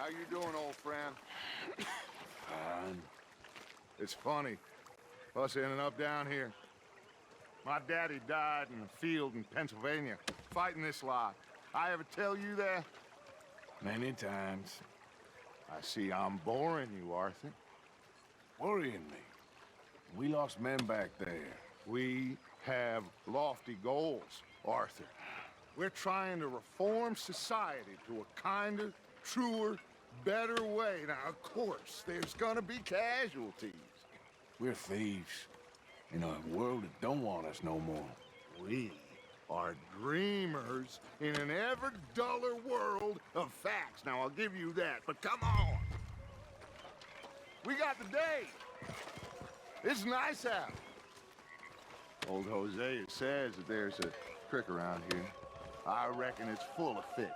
How you doing, old friend? Fine. It's funny, us ending up down here. My daddy died in a field in Pennsylvania, fighting this lot. I ever tell you that? Many times. I see I'm boring you, Arthur. Worrying me. We lost men back there. We have lofty goals, Arthur. We're trying to reform society to a kinder, truer, better way. Now, of course, there's gonna be casualties. We're thieves. In a world that don't want us no more. We are dreamers in an ever duller world of facts. Now, I'll give you that, but come on. We got the day. It's nice out. Old Hosea says that there's a creek around here. I reckon it's full of fish.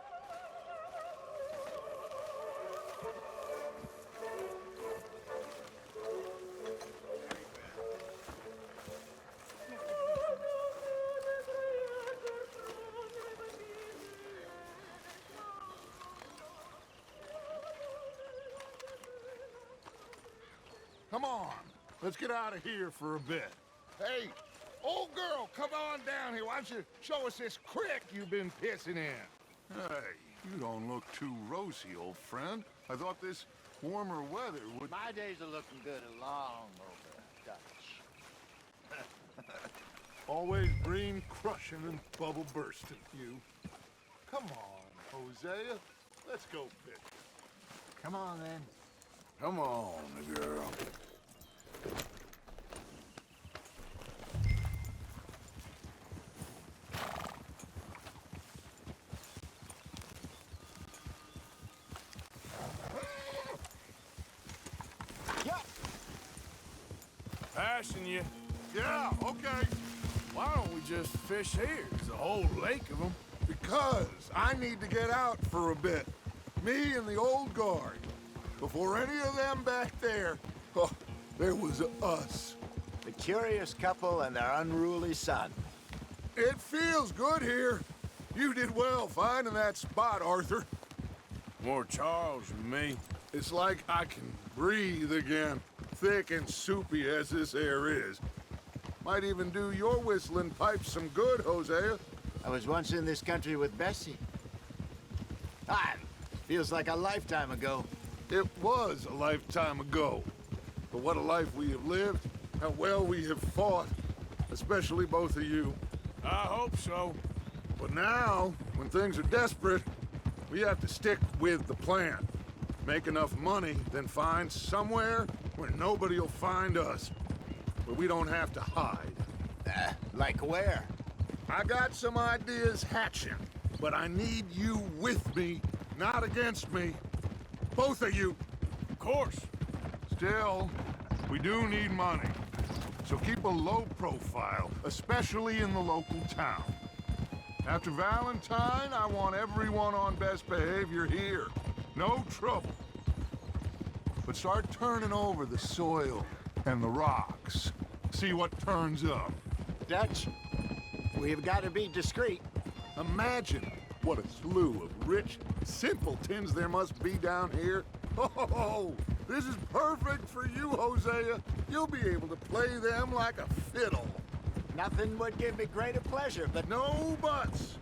Come on, let's get out of here for a bit. Hey, old girl, come on down here. Why don't you show us this creek you've been pissing in? Hey, you don't look too rosy, old friend. I thought this warmer weather would... My days are looking good along over, Dutch. Always green crushing and bubble bursting, you. Come on, Hosea. Let's go fishing. Come on, then. Come on, girl. Yeah. Passing you. Yeah, okay. Why don't we just fish here? There's a whole lake of them. Because I need to get out for a bit. Me and the old guard. Before any of them back there, oh, there was us. The curious couple and their unruly son. It feels good here. You did well finding that spot, Arthur. More Charles than me. It's like I can breathe again, thick and soupy as this air is. Might even do your whistling pipes some good, Hosea. I was once in this country with Bessie. Feels like a lifetime ago. It was a lifetime ago. But what a life we have lived, how well we have fought, especially both of you. I hope so. But now, when things are desperate, we have to stick with the plan. Make enough money, then find somewhere where nobody will find us. Where we don't have to hide. Like where? I got some ideas hatching, but I need you with me, not against me. Both of you. Of course. Still, we do need money. So keep a low profile, especially in the local town. After Valentine, I want everyone on best behavior here. No trouble. But start turning over the soil and the rocks. See what turns up. Dutch, we've got to be discreet. Imagine what a slew of rich simpletons there must be down here. Oh, this is perfect for you, Hosea. You'll be able to play them like a fiddle. Nothing would give me greater pleasure, but No buts.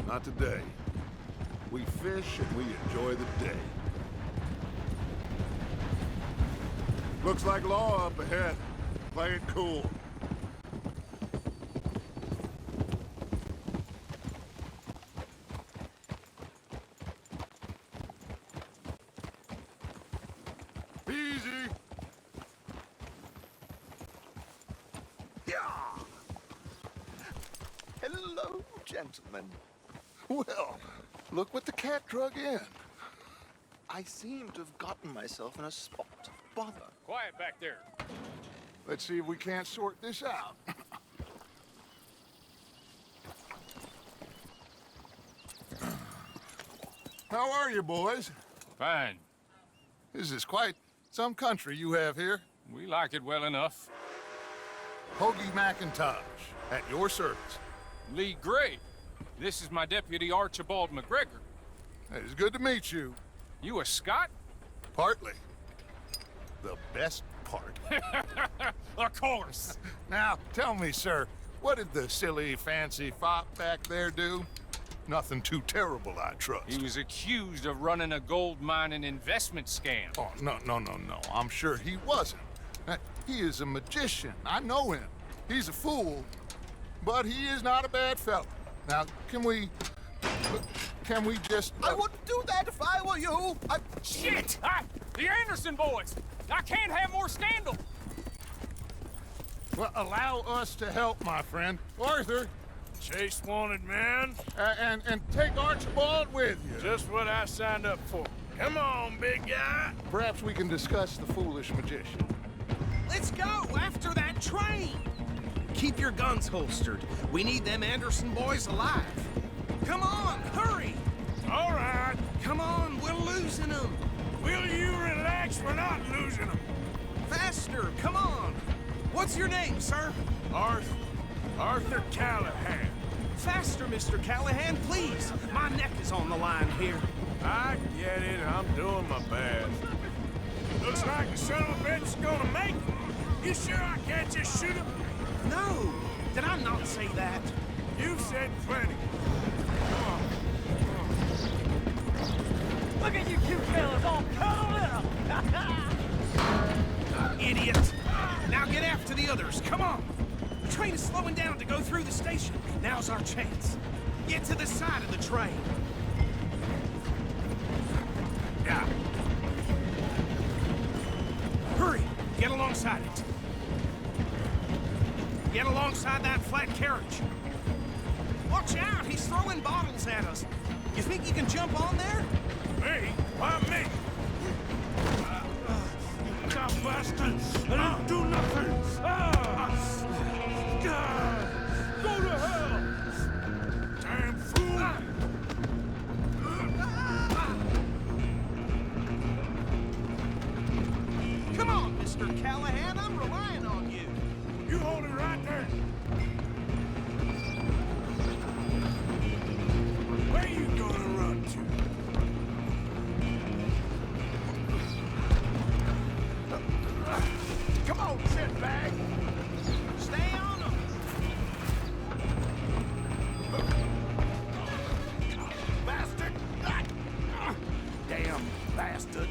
Not today. We fish and we enjoy the day. Looks like law up ahead. Play it cool. Easy. Yeah. hello, gentlemen. Well, look what the cat drug in. I seem to have gotten myself in a spot of bother. Quiet back there. Let's see if we can't sort this out. How are you, boys? Fine. This is quite some country you have here. We like it well enough. Hoagie McIntosh, at your service. Lee Gray. This is my deputy Archibald McGregor. It is good to meet you. You a Scot? Partly. The best part. Of course. Now, tell me, sir, what did the silly, fancy fop back there do? Nothing too terrible, I trust. He was accused of running a gold mining investment scam. Oh, no. I'm sure he wasn't. He is a magician. I know him. He's a fool, but he is not a bad fellow. Now, can we just... I wouldn't do that if I were you. Shit! The Anderson boys! I can't have more scandal! Well, allow us to help, my friend. Arthur, Chase wanted man. and take Archibald with you. Just what I signed up for. Come on, big guy. Perhaps we can discuss the foolish magician. Let's go after that train! Keep your guns holstered. We need them Anderson boys alive. Come on, hurry! All right. Come on, we're losing them. Will you relax? We're not losing them. Faster, come on. What's your name, sir? Arthur Callahan. Faster, Mr. Callahan, please. My neck is on the line here. I get it. I'm doing my best. Looks like the son of a bitch is gonna make it. You sure I can't just shoot him? No, did I not say that? You've said plenty. Look at you two fellas all cuddled up! Idiot! Now get after the others, come on! The train is slowing down to go through the station. Now's our chance. Get to the side of the train. Yeah. Hurry! Get alongside it. Get alongside that flat carriage. Watch out! He's throwing bottles at us. You think you can jump on there? Me? Why me? God bastard! I didn't do nothing! Go to hell! Damn fool! Come on, Mr. Callahan, I'm relying on you. You hold it right there. Where you gonna run to? Come on, shitbag! Stay on them. Bastard! Damn bastard!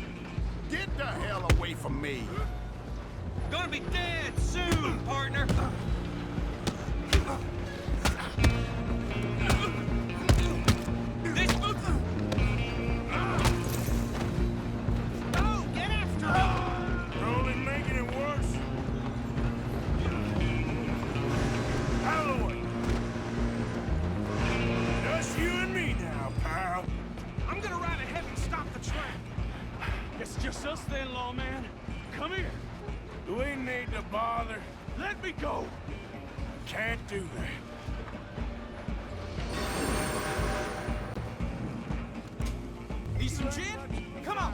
Get the hell away from me! Gonna be dead soon, partner! Oh, get after him! You're only making it worse. Out of the way. Just you and me now, pal. I'm gonna ride ahead and stop the train. It's just us then, lawman. Come here. Do we need to bother? Let me go. Can't do that. Need some gin? Come on.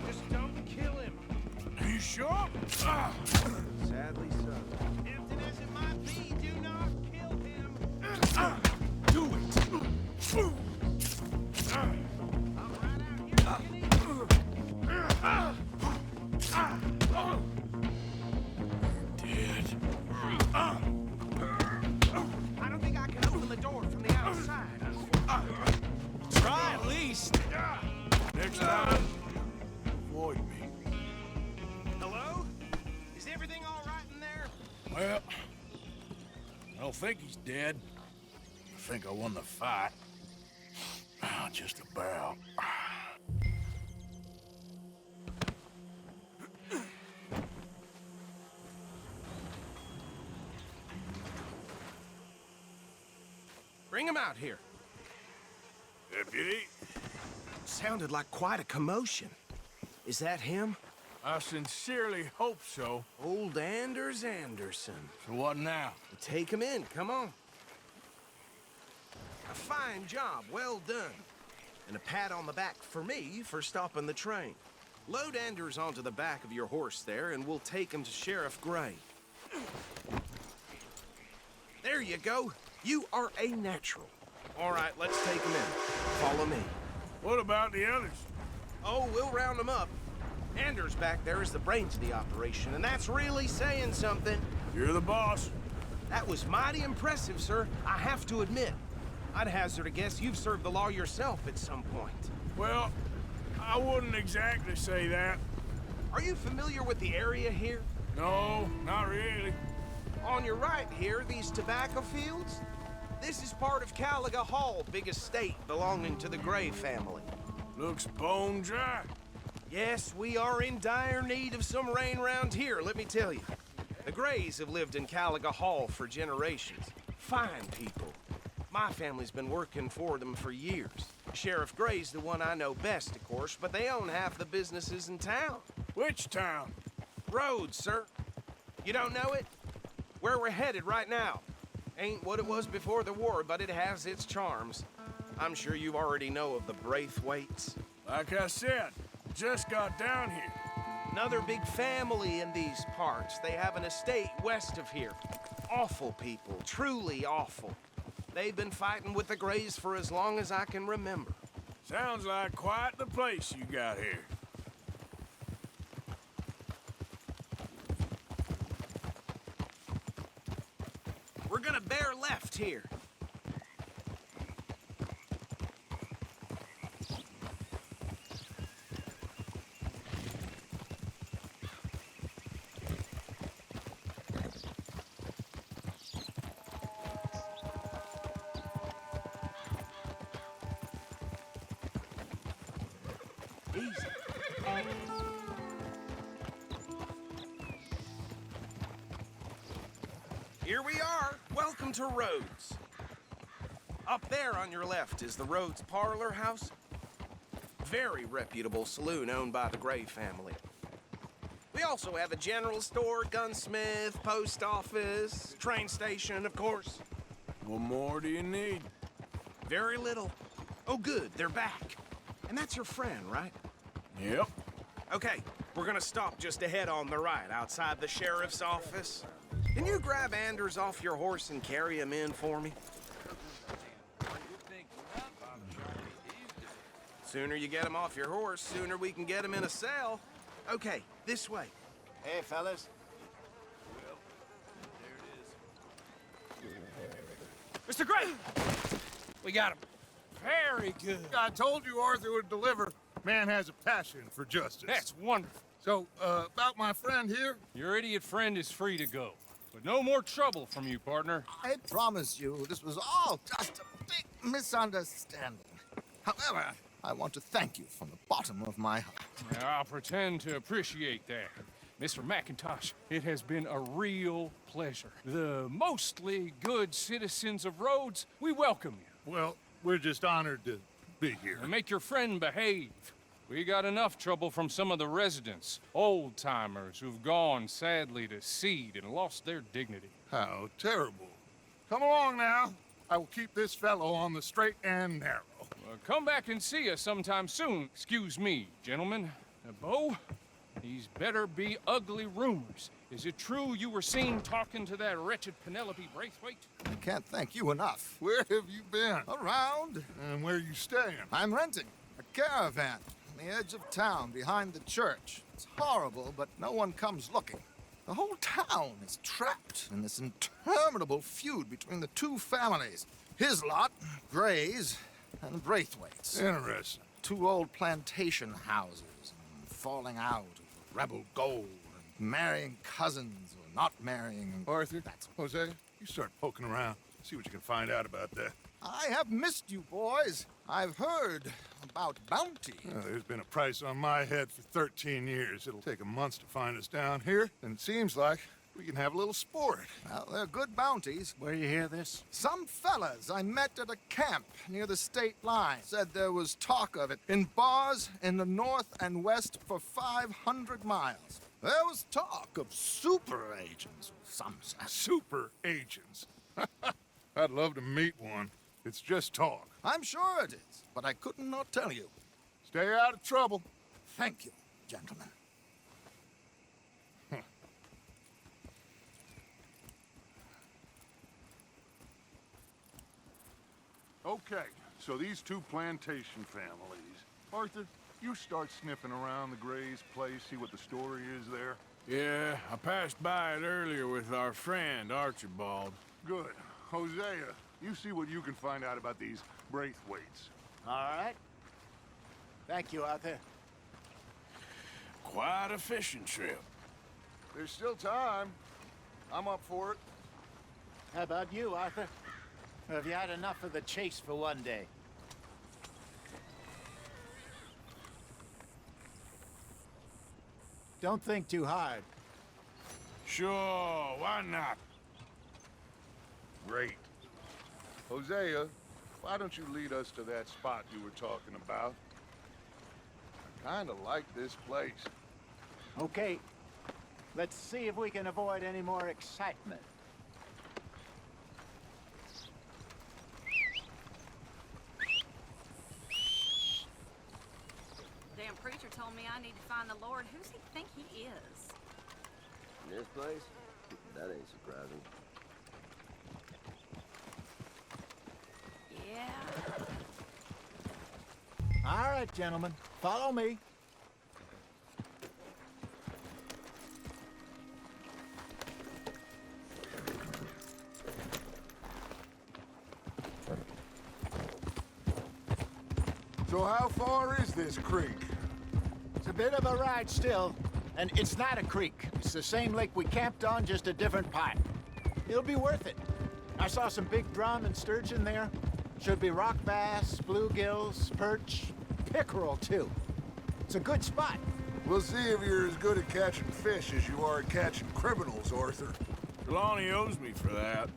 Just don't kill him. Are you sure? Sadly so. Tempting as it might be, do not kill him. Do it. I'm right out here, Dead. I don't think I can open the door from the outside. Try at least. Next time, avoid me. Hello? Is everything all right in there? Well, I don't think he's dead. I think I won the fight. Just about. Bring him out here. Deputy, Sounded like quite a commotion. Is that him? I sincerely hope so. Old Anders Anderson. So what now? Take him in, come on. A fine job, well done. And a pat on the back for me for stopping the train. Load Anders onto the back of your horse there, and we'll take him to Sheriff Gray. There you go. You are a natural. All right, let's take him in. Follow me. What about the others? Oh, we'll round them up. Anders back there is the brains of the operation, and that's really saying something. You're the boss. That was mighty impressive, sir. I have to admit. I'd hazard a guess you've served the law yourself at some point. Well, I wouldn't exactly say that. Are you familiar with the area here? No, not really. On your right here, these tobacco fields? This is part of Caliga Hall, big estate belonging to the Gray family. Looks bone dry. Yes, we are in dire need of some rain round here, let me tell you. The Grays have lived in Caliga Hall for generations. Fine people. My family's been working for them for years. Sheriff Gray's the one I know best, of course, but they own half the businesses in town. Which town? Rhodes, sir. You don't know it? Where we're headed right now. Ain't what it was before the war, but it has its charms. I'm sure you already know of the Braithwaites. Like I said, just got down here. Another big family in these parts. They have an estate west of here. Awful people, truly awful. They've been fighting with the Grays for as long as I can remember. Sounds like quite the place you got here. We're gonna bear left here. Easy. Here we are. Welcome to Rhodes. Up there on your left is the Rhodes Parlor House. Very reputable saloon owned by the Gray family. We also have a general store, gunsmith, post office, train station, of course. What more do you need? Very little. Oh, good, they're back. And that's your friend, right? Yep. Okay, we're gonna stop just ahead on the right, outside the sheriff's office. Can you grab Anders off your horse and carry him in for me? Sooner you get him off your horse, sooner we can get him in a cell. Okay, this way. Hey, fellas. Mr. Gray! We got him. Very good. I told you Arthur would deliver. Man has a passion for justice. That's wonderful. So, about my friend here? Your idiot friend is free to go. But no more trouble from you, partner. I promise you, this was all just a big misunderstanding. However, I want to thank you from the bottom of my heart. Now, I'll pretend to appreciate that. Mr. McIntosh, it has been a real pleasure. The mostly good citizens of Rhodes, we welcome you. Well, we're just honored to be here. And make your friend behave. We got enough trouble from some of the residents, old-timers who've gone, sadly, to seed and lost their dignity. How terrible. Come along now. I will keep this fellow on the straight and narrow. Come back and see us sometime soon. Excuse me, gentlemen. Bo, these better be ugly rumors. Is it true you were seen talking to that wretched Penelope Braithwaite? I can't thank you enough. Where have you been? Around. And where are you staying? I'm renting a caravan on the edge of town behind the church. It's horrible, but no one comes looking. The whole town is trapped in this interminable feud between the two families. His lot, Gray's, and Braithwaite's. Interesting. Two old plantation houses, and falling out of rebel gold, and marrying cousins or not marrying. Arthur, Jose, you start poking around. See what you can find out about that. I have missed you, boys. I've heard about bounty. Well, there's been a price on my head for 13 years. It'll take a month to find us down here, and it seems like we can have a little sport. Well, they're good bounties. Where you hear this? Some fellas I met at a camp near the state line said there was talk of it in bars in the north and west for 500 miles. There was talk of super agents of some sort. Super agents. I'd love to meet one. It's just talk. I'm sure it is, but I could not tell you. Stay out of trouble. Thank you, gentlemen. Okay, so these two plantation families. Arthur, you start sniffing around the Gray's place, see what the story is there? Yeah, I passed by it earlier with our friend, Archibald. Good. Hosea, you see what you can find out about these Braithwaites. All right. Thank you, Arthur. Quite a fishing trip. There's still time. I'm up for it. How about you, Arthur? Or have you had enough of the chase for one day? Don't think too hard. Sure, why not? Great. Hosea, why don't you lead us to that spot you were talking about? I kinda like this place. Okay. Let's see if we can avoid any more excitement. Damn preacher told me I need to find the Lord. Who's he think he is? This place? That ain't surprising. Yeah. All right, gentlemen. Follow me. So how far is this creek? It's a bit of a ride still, and it's not a creek. It's the same lake we camped on, just a different part. It'll be worth it. I saw some big drum and sturgeon there. Should be rock bass, bluegills, perch, pickerel too. It's a good spot. We'll see if you're as good at catching fish as you are at catching criminals, Arthur. Trelawney owes me for that.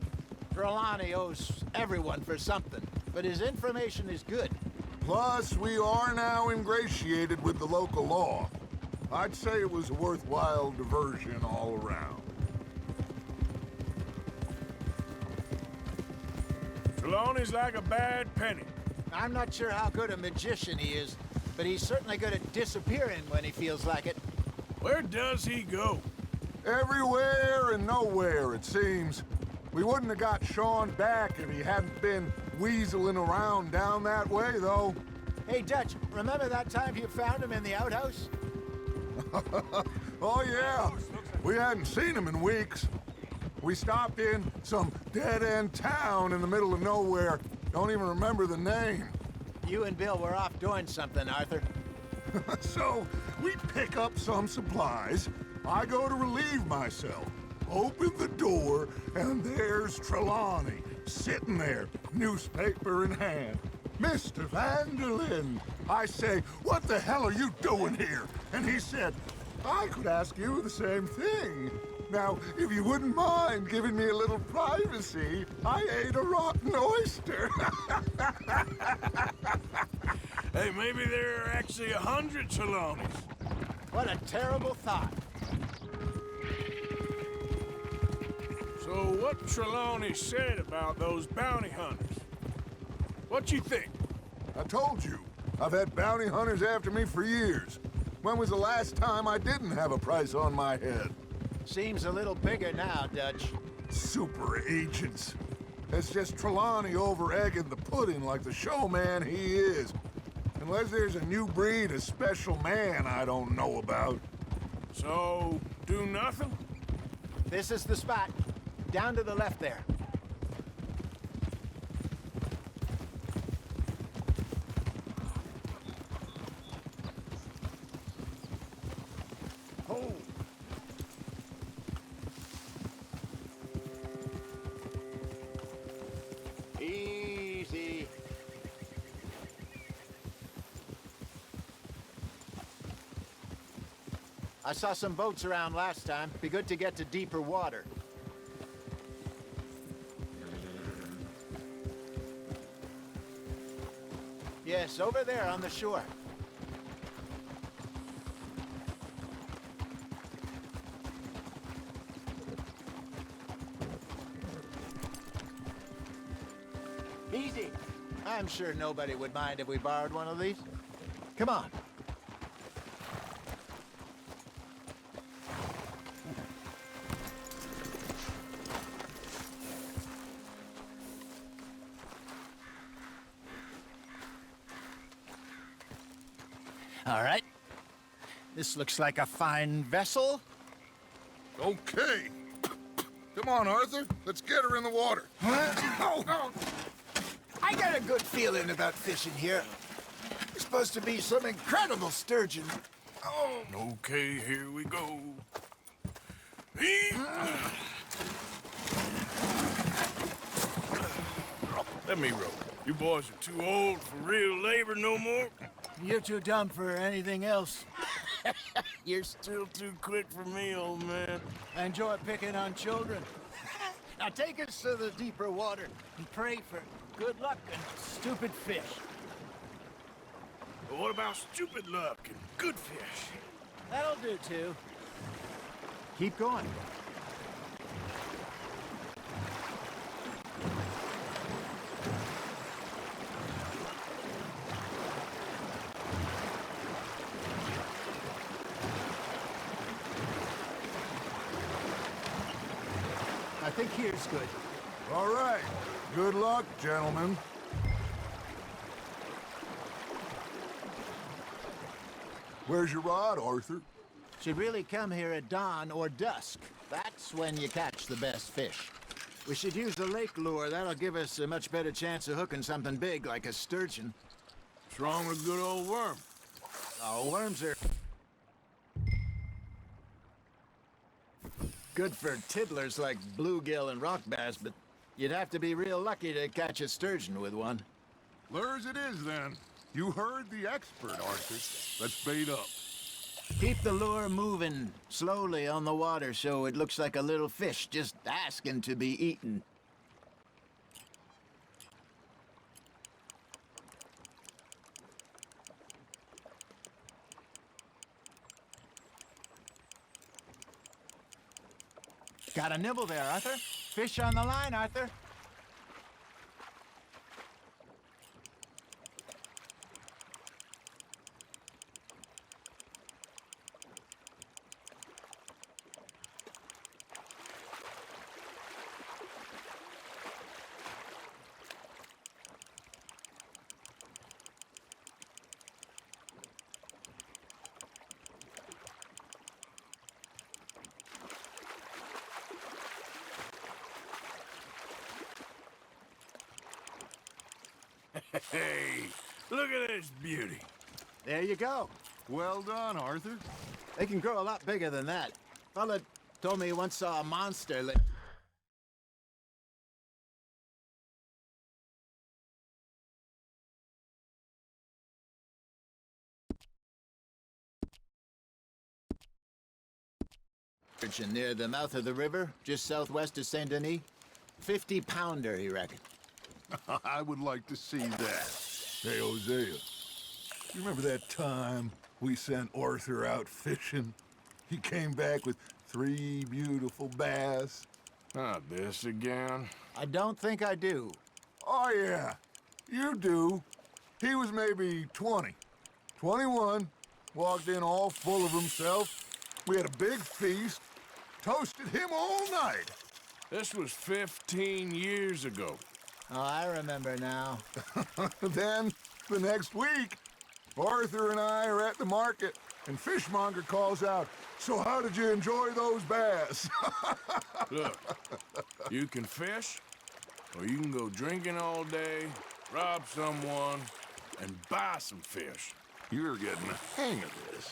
Trelawney owes everyone for something, but his information is good. Plus, we are now ingratiated with the local law. I'd say it was a worthwhile diversion all around. Trelawney's like a bad penny. I'm not sure how good a magician he is, but he's certainly good at disappearing when he feels like it. Where does he go? Everywhere and nowhere, it seems. We wouldn't have got Sean back if he hadn't been weaseling around down that way, though. Hey, Dutch, remember that time you found him in the outhouse? Oh, yeah. We hadn't seen him in weeks. We stopped in some dead-end town in the middle of nowhere. Don't even remember the name. You and Bill were off doing something, Arthur. So, we pick up some supplies. I go to relieve myself. Open the door, and there's Trelawney, sitting there, newspaper in hand. Mr. Vanderlyn. I say, what the hell are you doing here? And he said, I could ask you the same thing. Now, if you wouldn't mind giving me a little privacy, I ate a rotten oyster. Hey, maybe there are actually 100 Trelawneys. What a terrible thought. So what Trelawney said about those bounty hunters? What you think? I told you, I've had bounty hunters after me for years. When was the last time I didn't have a price on my head? Seems a little bigger now, Dutch. Super agents. It's just Trelawney over-egging the pudding like the showman he is. Unless there's a new breed of special man I don't know about. So, do nothing? This is the spot. Down to the left there. Oh! Easy. I saw some boats around last time. Be good to get to deeper water. Yes, over there on the shore. Easy. I'm sure nobody would mind if we borrowed one of these. Come on. All right. This looks like a fine vessel. Okay. Come on, Arthur. Let's get her in the water. Oh. I got a good feeling about fishing here. There's supposed to be some incredible sturgeon. Oh. Okay, here we go. Let me row. You boys are too old for real labor no more. You're too dumb for anything else. You're still too quick for me, old man. I enjoy picking on children. Now take us to the deeper water and pray for good luck and stupid fish. But what about stupid luck and good fish? That'll do, too. Keep going. I think here's good. All right. Good luck, gentlemen. Where's your rod, Arthur? Should really come here at dawn or dusk. That's when you catch the best fish. We should use the lake lure. That'll give us a much better chance of hooking something big like a sturgeon. What's wrong with good old worm? Oh, worms are good for tiddlers like bluegill and rock bass, but you'd have to be real lucky to catch a sturgeon with one. Lures it is, then. You heard the expert, Arthur. Let's bait up. Keep the lure moving slowly on the water so it looks like a little fish just asking to be eaten. Got a nibble there, Arthur. Fish on the line, Arthur. Hey, look at this beauty. There you go. Well done, Arthur. They can grow a lot bigger than that. Fella told me he once saw a monster near the mouth of the river, just southwest of Saint Denis. 50-pounder, he reckoned. I would like to see that. Hey, Hosea, you remember that time we sent Arthur out fishing? He came back with 3 beautiful bass. Not this again. I don't think I do. Oh, yeah, you do. He was maybe 20, 21, walked in all full of himself. We had a big feast, toasted him all night. This was 15 years ago. Oh, I remember now. Then, the next week, Arthur and I are at the market, and Fishmonger calls out, "So how did you enjoy those bass?" Look, you can fish, or you can go drinking all day, rob someone, and buy some fish. You're getting the hang of this.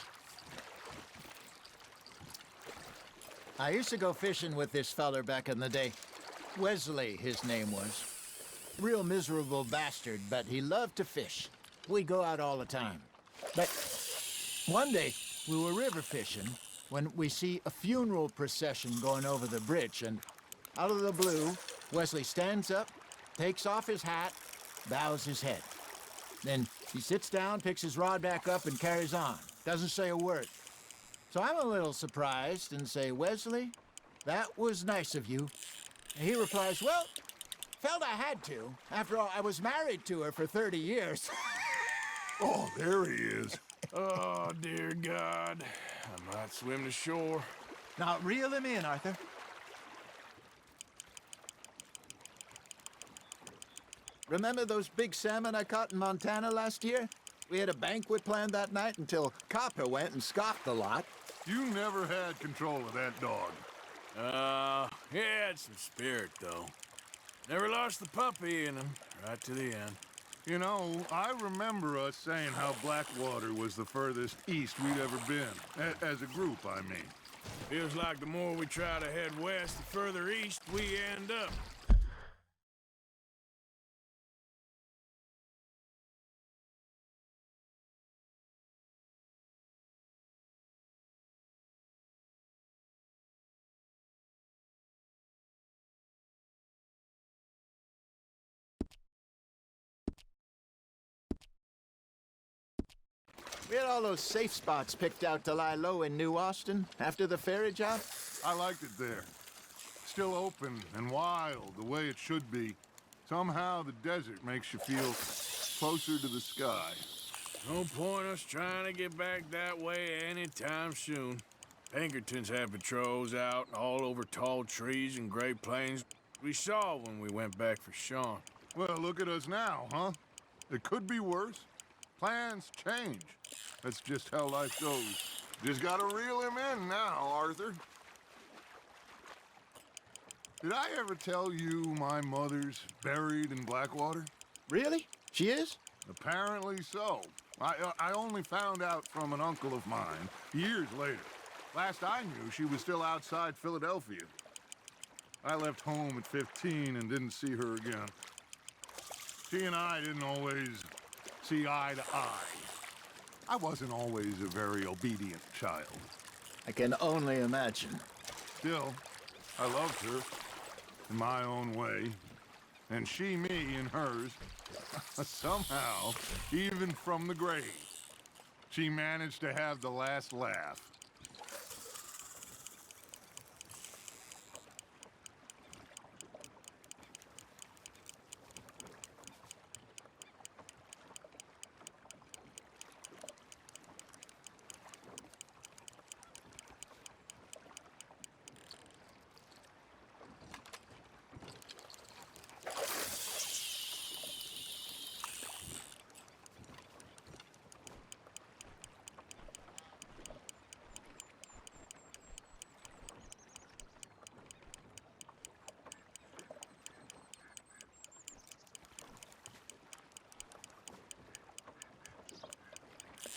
I used to go fishing with this feller back in the day. Wesley, his name was. Real miserable bastard, but he loved to fish. We'd go out all the time. But one day, we were river fishing when we see a funeral procession going over the bridge, and out of the blue, Wesley stands up, takes off his hat, bows his head. Then he sits down, picks his rod back up, and carries on. Doesn't say a word. So I'm a little surprised and say, "Wesley, that was nice of you." And he replies, "Well, felt I had to. After all, I was married to her for 30 years. Oh, there he is. Oh, dear God. I might swim to shore. Now, reel him in, Arthur. Remember those big salmon I caught in Montana last year? We had a banquet planned that night until Copper went and scoffed a lot. You never had control of that dog. He had some spirit, though. Never lost the puppy in him, right to the end. You know, I remember us saying how Blackwater was the furthest east we'd ever been. As a group, I mean. Feels like the more we try to head west, the further east we end up. We had all those safe spots picked out to lie low in New Austin after the ferry job. I liked it there. Still open and wild, the way it should be. Somehow the desert makes you feel closer to the sky. No point us trying to get back that way anytime soon. Pinkertons have patrols out all over tall trees and Great Plains. We saw when we went back for Sean. Well, look at us now, huh? It could be worse. Plans change. That's just how life goes. Just gotta reel him in now, Arthur. Did I ever tell you my mother's buried in Blackwater? Really? She is? Apparently so. I only found out from an uncle of mine years later. Last I knew, she was still outside Philadelphia. I left home at 15 and didn't see her again. She and I didn't always see eye to eye. I wasn't always a very obedient child. I can only imagine. Still, I loved her in my own way, and she me in hers. Somehow, even from the grave, she managed to have the last laugh.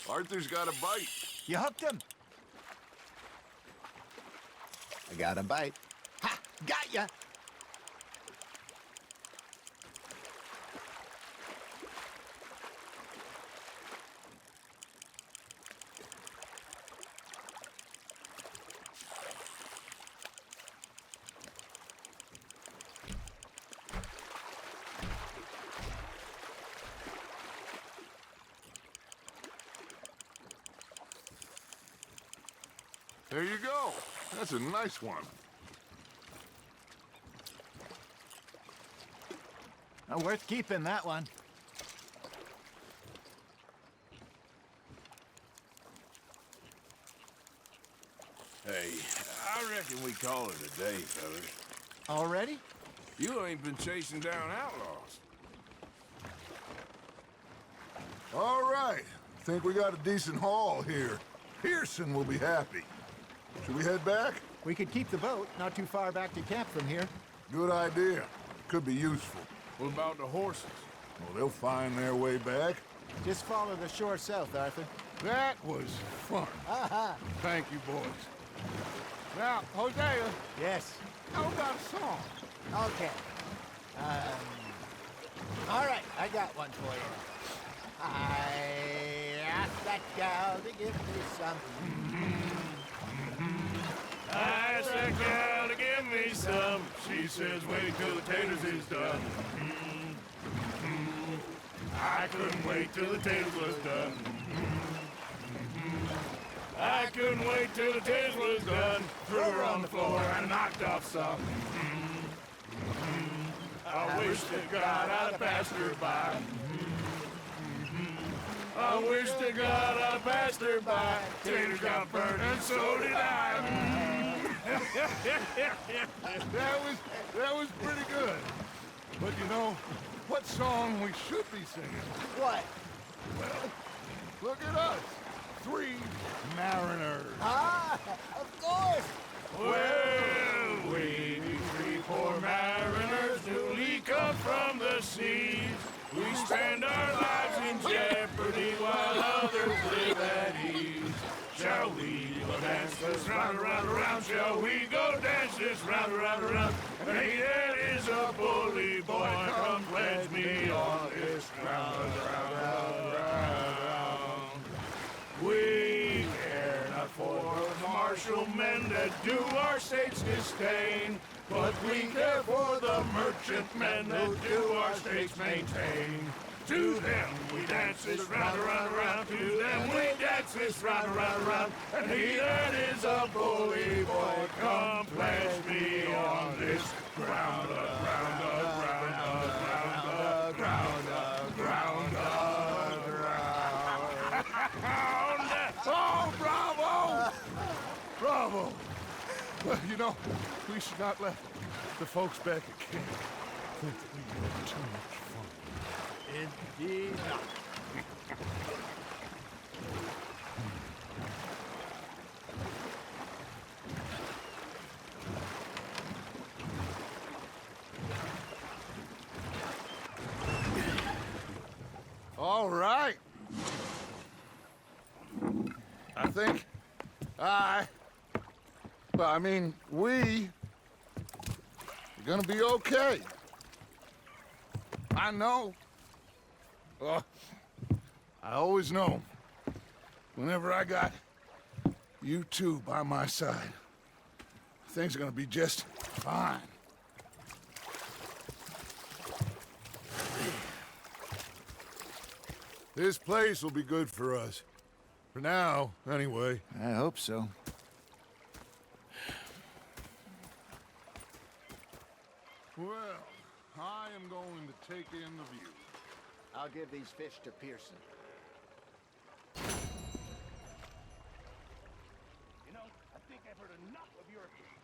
Arthur's got a bite. You hooked him? I got a bite. Ha! Got ya! There you go. That's a nice one. Worth keeping, that one. Hey, I reckon we call it a day, fellas. Already? You ain't been chasing down outlaws. All right. Think we got a decent haul here. Pearson will be happy. Should we head back? We could keep the boat not too far back to camp from here. Good idea. Could be useful. What about the horses? Well, they'll find their way back. Just follow the shore south, Arthur. That was fun. Aha! Thank you, boys. Now, Hosea, Yes. how about a song? Okay. All right, I got one for you. I asked that gal to give me some. I asked that gal to give me some. She says, wait till the taters is done. I couldn't wait till the taters was done. I couldn't wait till the taters was done. Threw her on the floor and knocked off some. I wish to God I'd passed her by. I wish to God I passed her by. Taters got burned and so did I. That was pretty good. But you know, what song we should be singing? What? Well, Look at us. 3 mariners. Ah, of course. Well, we 3 poor mariners newly come from the seas. We spend our lives in jeopardy while others live at ease. Shall we go dance this round, around, around? Shall we go dance this round, around, around? And he that is a bully boy, come pledge me on this round, round, round, round. We care not for the martial men that do our state's disdain, but we care for the merchant men that do our states maintain. To them we dance this round, around, around. To them we dance this round, around, around. And he that is a bully boy, come pledge me on this ground, ground, ground, ground, ground, ground, ground. Oh, bravo! Bravo! Well, you know, we should not let the folks back at camp think that we had too much fun. Indeed not. All right. I think we are gonna be okay. I know. I always know. Whenever I got you two by my side, things are gonna be just fine. This place will be good for us. For now, anyway. I hope so. Well, I am going to take in the view. I'll give these fish to Pearson. You know, I think I've heard enough of your opinion.